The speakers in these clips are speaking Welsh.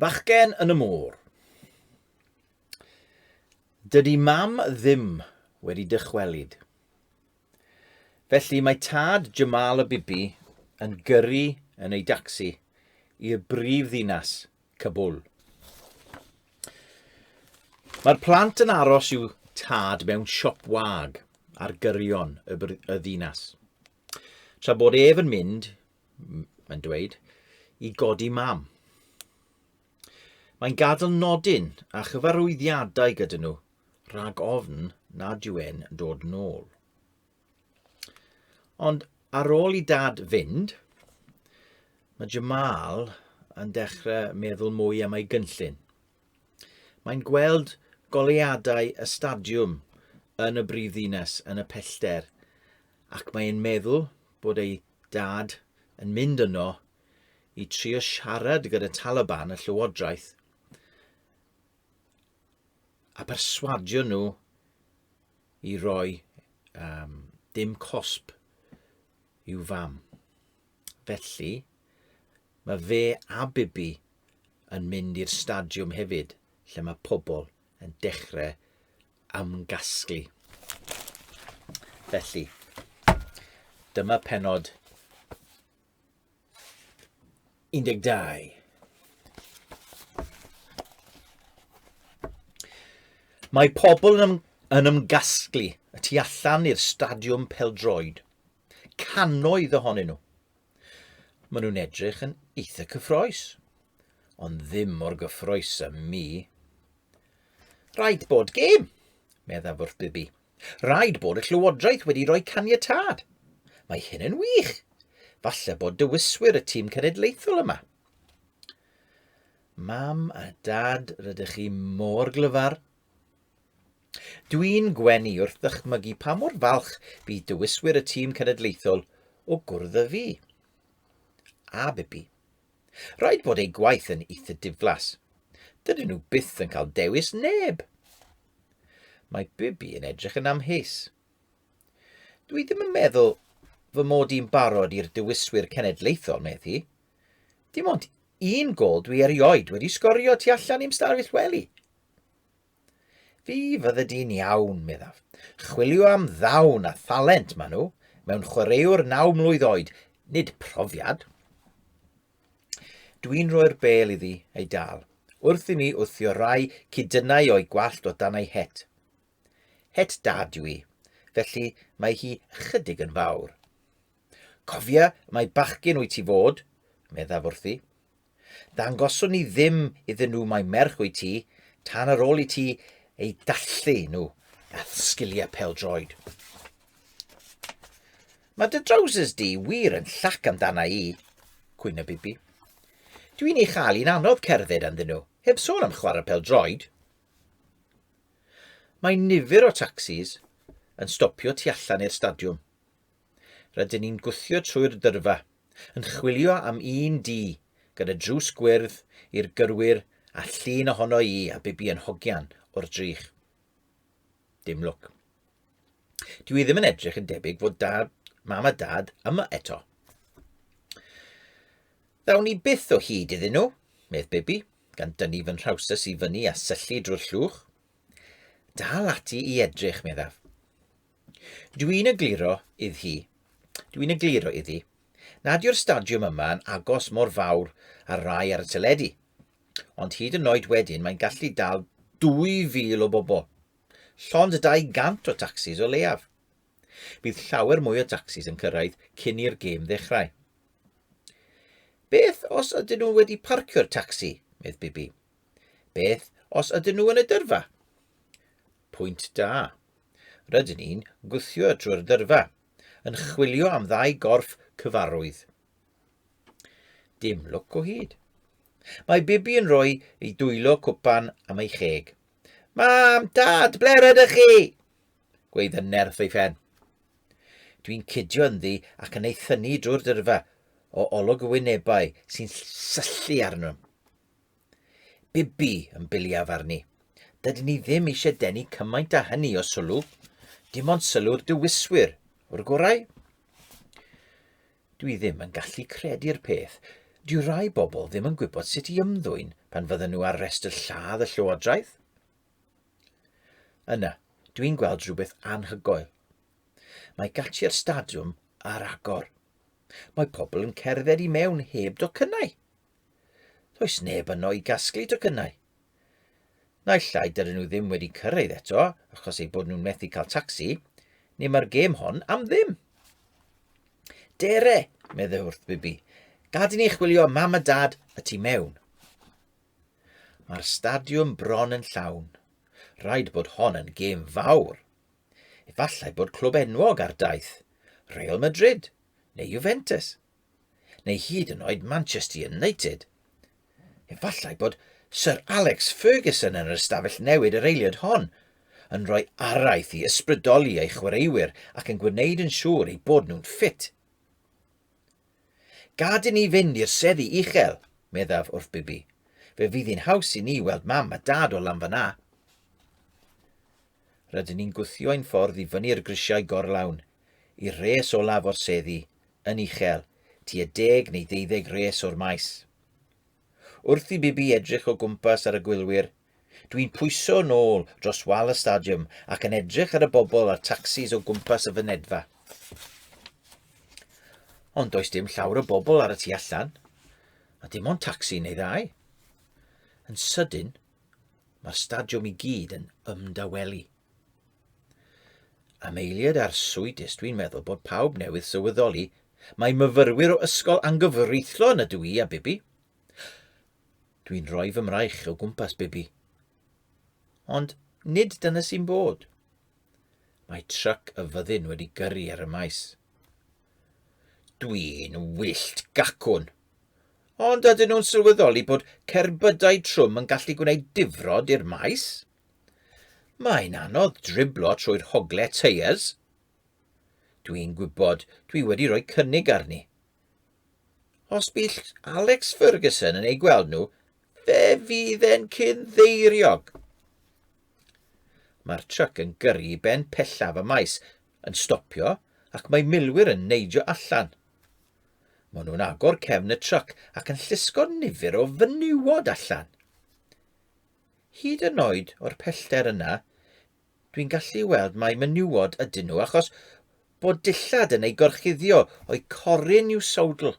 Bachgen yn y môr. Dydy mam ddim wedi dychwelyd. Felly mae tad Jamal a Bibi yn gyrru yn ei dacsi i'r brif ddinas Kabul. Mae'r plant yn aros i'w tad mewn siop wag ar gyrion y ddinas. Tra bod ef yn mynd, mae'n dweud, i godi mam. Mae'n gadael nodyn a chyfarwyddiadau gyda nhw, rhag ofn nad yw e'n dod nôl. Ond ar ôl i dad fynd, mae Jamal yn dechrau meddwl mwy am ei gynllun. Mae'n gweld goleuadau y stadiwm yn y brifddinas yn y pellter, ac mae'n meddwl bod ei dad yn mynd yno i trio siarad gyda Taliban y llywodraeth a perswadio nhw i roi dim cosb i'w fam. Felly, mae fe a Bibi yn mynd i'r stadiwm hefyd, lle mae pobl yn dechrau ymgasglu. Felly, dyma pennod 12. Mae pobl yn ymgasglu y tu allan i'r stadiwm pêl-droed. Cannoedd ohonyn nhw. Maen nhw'n edrych yn eitha cyffroes, ond ddim mor gyffroes am mi. Rhaid bod gêm, meddaf wrth Bibi. Rhaid bod y llywodraeth wedi rhoi caniatâd. Mae hyn yn wych. Falle bod dywiswyr y tîm cenedlaethol yma. Mam a dad, rydych chi mor glyfar. Dwi'n gwenu wrth ddychmygu pa mor falch bydd dywiswyr y tîm cenedlaethol o gwrdd â fi. A Bibi. Rhaid bod ei gwaith yn eitha diflas. Dydyn nhw byth yn cael dewis neb. Mae Bibi yn edrych yn amheus. Dwi ddim yn meddwl fy mod i'n barod i'r dywiswyr cenedlaethol, meddi. Dim ond un gol dwi erioed wedi sgorio tu allan i'm stafell wely. Fi fydde di'n iawn, meddaf. Chwilio am ddawn a thalent maen nhw, mewn chwaraewr 9 mlwydd oed, nid profiad. Dwi'n rhoi'r bel iddi ei dal, wrth i mi wthio rai cydynau o'i gwallt o dan ei het. Het dad yw i, felly mae hi chydig yn fawr. Cofia, mae bachgen wyt ti fod, meddaf wrthi. Dangoswn ni ddim iddyn nhw mae merch wyt ti, tan ar ôl i ti ei dallu nhw a sgiliau pêl-droed. Mae dy drowsys di wir yn llac amdana i, cwyna Bibi. Dwi'n ei chael i'n anodd cerdded anddyn nhw, heb sôn am chwarae pêl-droed. Mae nifer o tacsis yn stopio tu allan i'r stadiwm. Rydyn ni'n gwthio trwy'r dyrfa, yn chwilio am un di gyda drws gwyrdd i'r gyrwyr a llun ohono i a Bibi yn hogian o'r drych. Dim lwc. Dwi ddim yn edrych yn debyg fod mam a dad yma eto. Ddawn ni byth o hyd iddyn nhw, medd Bibi, gan dynnu fy nhrawsys i fyny a syllu drwy'r llwch. Dal ati i edrych, meddaf. Dwi'n egluro iddi, nad yw'r stadiwm yma yn agos mor fawr a rai ar y teledu, ond hyd yn oed wedyn mae'n gallu dal 2,000 o bobl, llond 200 o tacsis o leiaf. Bydd llawer mwy o tacsis yn cyrraedd cyn i'r gêm ddechrau. Beth os ydyn nhw wedi parcio'r tacsi, medd Bibi? Beth os ydyn nhw yn y dyrfa? Pwynt da. Rydyn ni'n gwthio trwy'r dyrfa, yn chwilio am 2 gorff cyfarwydd. Dim lwc o hyd. Mae Bibi yn rhoi ei dwylo cwpan am ei cheg. Mam, dad, ble rydych chi? Gweud yn nerth ei phen. Dwi'n cydio ynddi ac yn ei thynnu drwy'r dyrfa o olwg y wynebau sy'n syllu arno. Bibi yn biliaf arni. Dydyn ni ddim eisiau denu cymaint â hynny o sylw. Dim ond sylw'r dywiswyr, o'r gorau. Dwi ddim yn gallu credu'r peth. Dyw rai bobl ddim yn gwybod sut i ymddwyn pan fydden nhw ar restr lladd y llywodraeth. Yna, dwi'n gweld rhywbeth anhygoel. Mae gatiau'r stadiwm ar agor. Mae pobl yn cerdded i mewn heb docynnau. Does neb yno i gasglu docynnau. Naill llai dydyn nhw ddim wedi cyrraedd eto, achos eu bod nhw'n methu cael tacsi, neu mae'r gêm hon am ddim. Dere, meddai wrth Bibi, gad i ni chwilio mam a dad y tu mewn. Mae'r stadiwm bron yn llawn. Rhaid bod hon yn gêm fawr. Efallai bod clwb enwog ar daith, Real Madrid, neu Juventus, neu hyd yn oed Manchester United. Efallai bod Sir Alex Ferguson yn yr ystafell newid yr eiliad hon, yn rhoi araith i ysbrydoli ei chwaraewyr ac yn gwneud yn siŵr eu bod nhw'n ffit. Gad i ni fynd i'r seddi uchel, meddaf wrth Bibi. Fe fydd hi'n haws i ni weld mam a dad o lan fyna. Rydyn ni'n gwthio ein ffordd i fyny'r grisiau gorlawn, i'r res olaf o'r seddi, yn uchel, tua 10 neu 12 res o'r maes. Wrth i Bibi edrych o gwmpas ar y gwylwyr, dwi'n pwyso nôl dros wal y stadiwm ac yn edrych ar y bobl a'r tacsis o gwmpas y fynedfa. Ond does dim llawer o bobl ar y tu allan, a dim ond tacsi neu ddau. Yn sydyn, mae'r stadiwm i gyd yn ymdawelu. Am eiliad arswydus dwi'n meddwl bod pawb newydd sylweddoli mae myfyrwyr o ysgol anghyfreithlon ydw i a Bibi. Dwi'n rhoi fy mraich o gwmpas Bibi. Ond nid dyna sy'n bod. Mae tryc y fyddin wedi gyrru ar y maes. Dwi'n wyllt gacwn. Ond ydyn nhw'n sylweddoli bod cerbydau trwm yn gallu gwneud difrod i'r maes? Mae'n anodd driblo trwy'r hogle teiers. Dwi'n gwybod dwi wedi rhoi cynnig arni. Os bydd Alex Ferguson yn ei gweld nhw, fe fydd e'n cynddeiriog. Mae'r tryc yn gyrru i ben pellaf y maes, yn stopio ac mae milwyr yn neidio allan. Maen nhw'n agor cefn y tryc ac yn llusgo nifer o fenywod allan. Hyd yn oed o'r pellter yna, dwi'n gallu weld mai menywod ydyn nhw achos bod dillad yn ei gorchuddio o'i coryn i'w sowdl.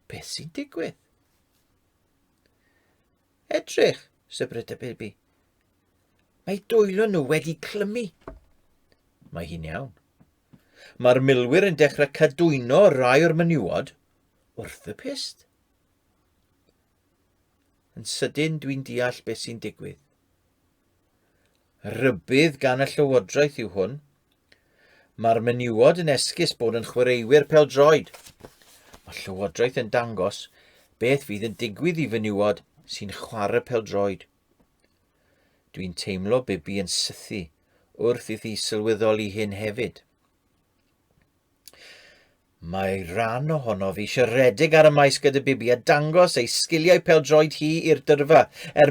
Beth sy'n digwydd? Edrych, sybryda Bibi. Mae dwylo nhw wedi clymu. Mae hi'n iawn. Mae'r milwyr yn dechrau cadwyno rai o'r menywod wrth y pist. Yn sydyn dwi'n deall beth sy'n digwydd. Rybydd gan y llywodraeth yw hwn. Mae'r menywod yn esgus bod yn chwaraewyr pêl-droed. Mae llywodraeth yn dangos beth fydd yn digwydd i fenywod sy'n chwarae pêl-droed. Dwi'n teimlo Bibi yn sythu wrth iddi sylweddoli hyn hefyd. Mae rhan ohono fi siaredig ar y maes gyda Bibi a dangos ei sgiliau pêl-droed hi i'r dyrfa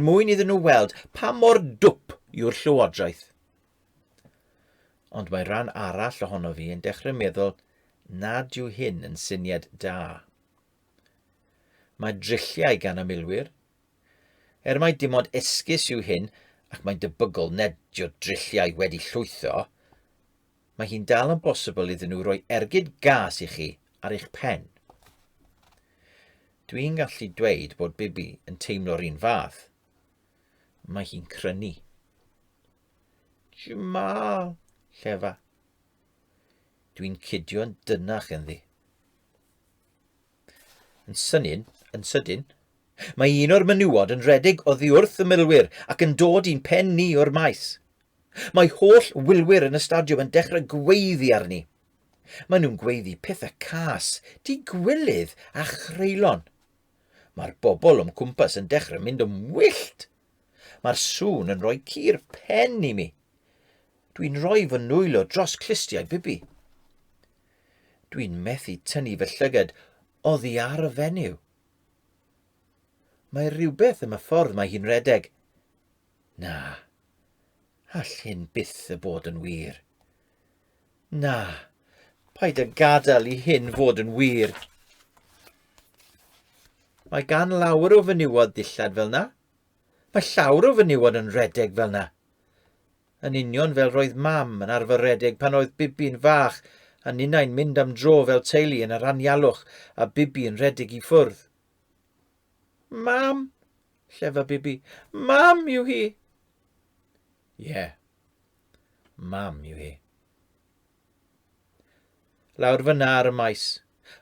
mwyn iddyn nhw weld pa mor dwp yw'r llywodraeth. Ond mae rhan arall ohono fi yn dechrau meddwl nad yw hyn yn syniad da. Mae drilliau gan y milwyr. Mai dim ond esgus yw hyn ac mae'n debygol nedio drilliau wedi llwytho, mae hi'n dal yn bosibl iddyn nhw roi ergyd gas i chi ar eich pen. Dwi'n gallu dweud bod Bibi yn teimlo'r un fath. Mae hi'n crynu. Jamal, llefa. Dwi'n cudio'n dynach ynddi. Yn sydyn, mae un o'r menywod yn rhedeg oddi wrth y milwyr ac yn dod i'n pen ni o'r maes. Mae holl wylwyr yn y stadiwm yn dechrau gweiddi arni. Maen nhw'n gweiddi pethau cas, digwylydd a chreulon. Mae'r bobl o'n cwmpas yn dechrau mynd yn wyllt. Mae'r sŵn yn rhoi cur pen i mi. Dwi'n rhoi fy nwylo dros clustiau Bibi. Dwi'n methu tynnu fy llygad oddi ar y fenyw. Mae rhywbeth am y ffordd mae hi'n redeg. Na, all hyn byth y bod yn wir. Na, paid y gadael i hyn fod yn wir. Mae gan lawer o fenywod dillad fel na. Mae llawer o fenywod yn redeg fel na. Yn union fel roedd mam yn arfer redeg pan oedd Bibi'n fach a ninnau'n mynd am dro fel teulu yn yr anialwch a Bibi yn redeg I ffwrdd. Mam, llefa Bibi, mam yw hi. Ie, mam yw hi. Lawr fyna ar y maes,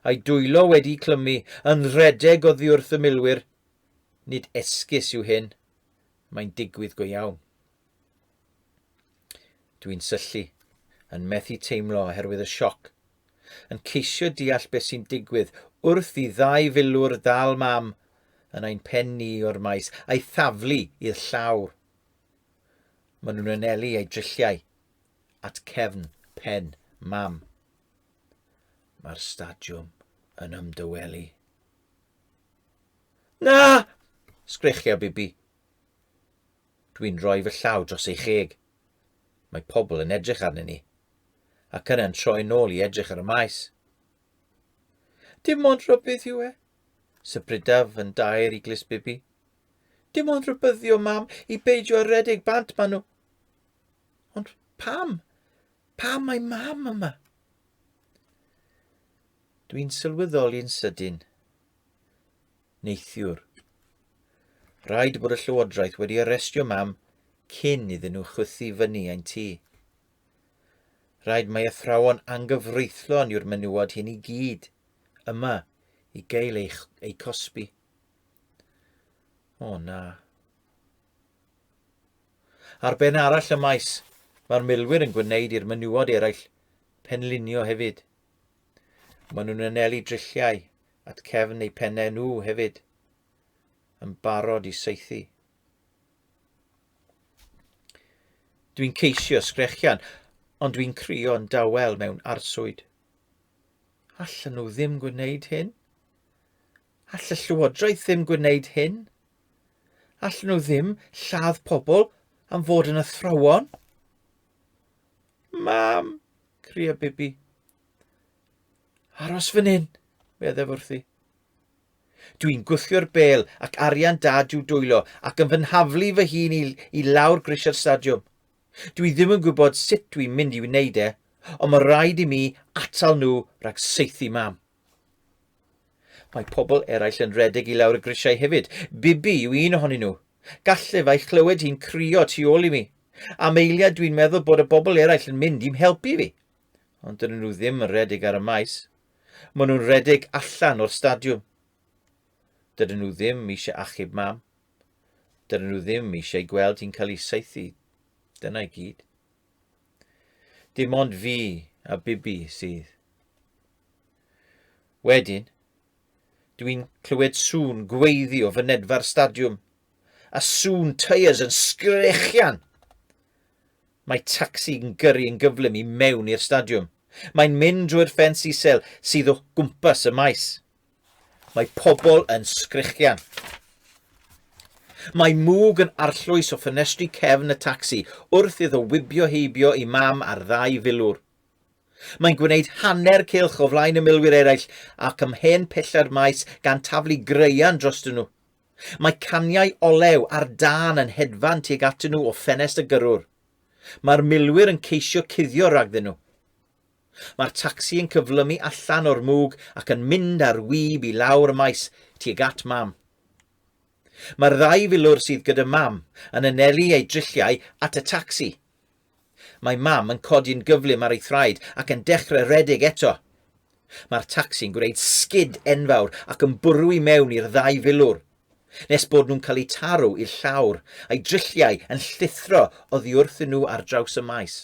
a'i dwylo wedi clymu yn redeg oddi wrth y milwyr. Nid esgus yw hyn, mae'n digwydd go iawn. Dwi'n syllu, yn methu teimlo oherwydd y sioc, yn ceisio deall beth sy'n digwydd wrth I ddau filwr dal mam yn ein pen ni o'r maes a'i thaflu i'r llawr. Maen nhw'n anelu eu drilliau at cefn pen mam. Mae'r stadiwm yn ymdywelu. Na! Sgrechiau Bibi. Dwi'n rhoi fy llaw dros ei cheg. Mae pobl yn edrych arnyn ni, ac yna'n troi nôl I edrych ar y maes. Dim ond rhybydd yw e, sybridaf yn dair I glis Bibi. Dim ond rybyddio mam I beidio redeg bant maen nhw. Ond pam? Pam mae mam yma? Dwi'n sylweddoli'n sydyn. Neithiwr. Rhaid bod y llywodraeth wedi arestio mam cyn iddyn nhw chwythu fyny ein tŷ. Rhaid mae athrawon anghyfreithlon yw'r menywod hyn I gyd, yma I gael ei cosbi. O na. Ar ben arall y maes, mae'r milwyr yn gwneud i'r menywod eraill penlinio hefyd. Maen nhw'n anelu drilliau at cefn eu pennau nhw hefyd, yn barod I saethu. Dwi'n ceisio sgrechian, ond dwi'n crio'n dawel mewn arswyd. Allan nhw ddim gwneud hyn? All y llywodraeth ddim gwneud hyn? Allan nhw ddim lladd pobl am fod yn athrawon? Mam, cria Bibi. Aros fan hyn, meddaf wrthi. Dwi'n gwthio'r bel ac arian dad i'w dwylo ac yn fy nhaflu fy hun I lawr grisiau'r stadiwm. Dwi ddim yn gwybod sut dwi'n mynd I wneud e, ond mae rhaid I mi atal nhw rhag saethu mam. Mae pobl eraill yn redeg I lawr y grisiau hefyd. Bibi yw un ohonyn nhw. Gallai fai chlywed hi'n crio tu ôl I mi. Am eiliad dwi'n meddwl bod y bobl eraill yn mynd I'm helpu fi. Ond dydyn nhw ddim yn redeg ar y maes. Maen nhw'n redeg allan o'r stadiwm. Dydyn nhw ddim eisiau achub mam. Dydyn nhw ddim eisiau gweld hi'n cael ei saethu. Dyna I gyd. Dim ond fi a Bibi sydd. Wedyn, dwi'n clywed sŵn gweiddi o fynedfa'r stadiwm, a sŵn tyres yn sgrechian. Mae tacsi yn gyrru yn gyflym I mewn i'r stadiwm. Mae'n mynd drwy'r ffens isel sydd o gwmpas y maes. Mae pobl yn sgrechian. Mae mwg yn arllwys o ffenestri cefn y tacsi wrth iddo wibio heibio I mam ar ddau filwr. Mae'n gwneud hanner cylch o flaen y milwyr eraill ac ymhen pella'r maes gan taflu greian drostyn nhw. Mae caniau olew ar dan yn hedfan tuag atyn nhw o ffenest y gyrrwr. Mae'r milwyr yn ceisio cuddio ragddyn nhw. Mae'r tacsi yn cyflymu allan o'r mwg ac yn mynd ar wyb I lawr y maes tuag at mam. Mae'r ddau filwr sydd gyda mam yn anelu ei drilliau at y tacsi. Mae mam yn codi'n gyflym ar ei thraed ac yn dechrau redeg eto. Mae'r tacsi'n gwneud sgid enfawr ac yn bwrw I mewn i'r ddau filwr, nes bod nhw'n cael eu tarw i'r llawr, a'i drilliau yn llithro oddi wrthyn nhw ar draws y maes.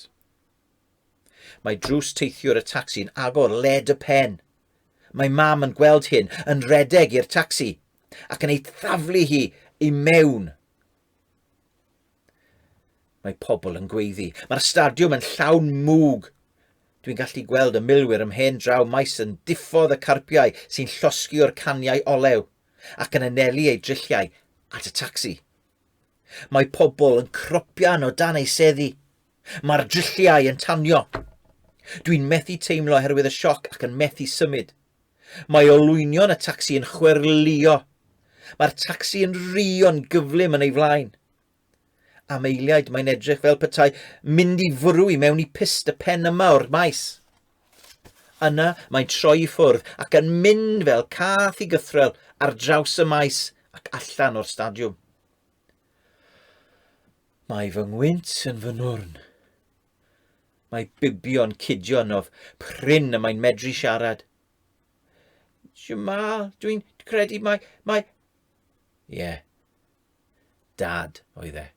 Mae drws teithiwr y tacsi'n agor led y pen. Mae mam yn gweld hyn yn redeg i'r tacsi ac yn ei thaflu hi I mewn. Mae pobl yn gweiddi. Mae'r stadiwm yn llawn mwg. Dwi'n gallu gweld y milwyr ymhen draw maes yn diffodd y carpiau sy'n llosgi o'r caniau olew ac yn anelu ei drilliau at y tacsi. Mae pobl yn cropian o dan ei seddi. Mae'r drilliau yn tanio. Dwi'n methu teimlo oherwydd y sioc ac yn methu symud. Mae olwynion y tacsi yn chwerlio. Mae'r tacsi yn rio'n gyflym yn ei flaen. Am eiliad mae'n edrych fel petai mynd i fwrw i mewn i pist y pen yma o'r maes. Yna mae'n troi i ffwrdd ac yn mynd fel cath i gythrel ar draws y maes ac allan o'r stadiwm. Mae fy ngwynt yn fy nwrn. Mae bibio'n cidio ynof, prin y mae'n medru siarad. Jamal, dwi'n credu mae... Ie, dad oedd e.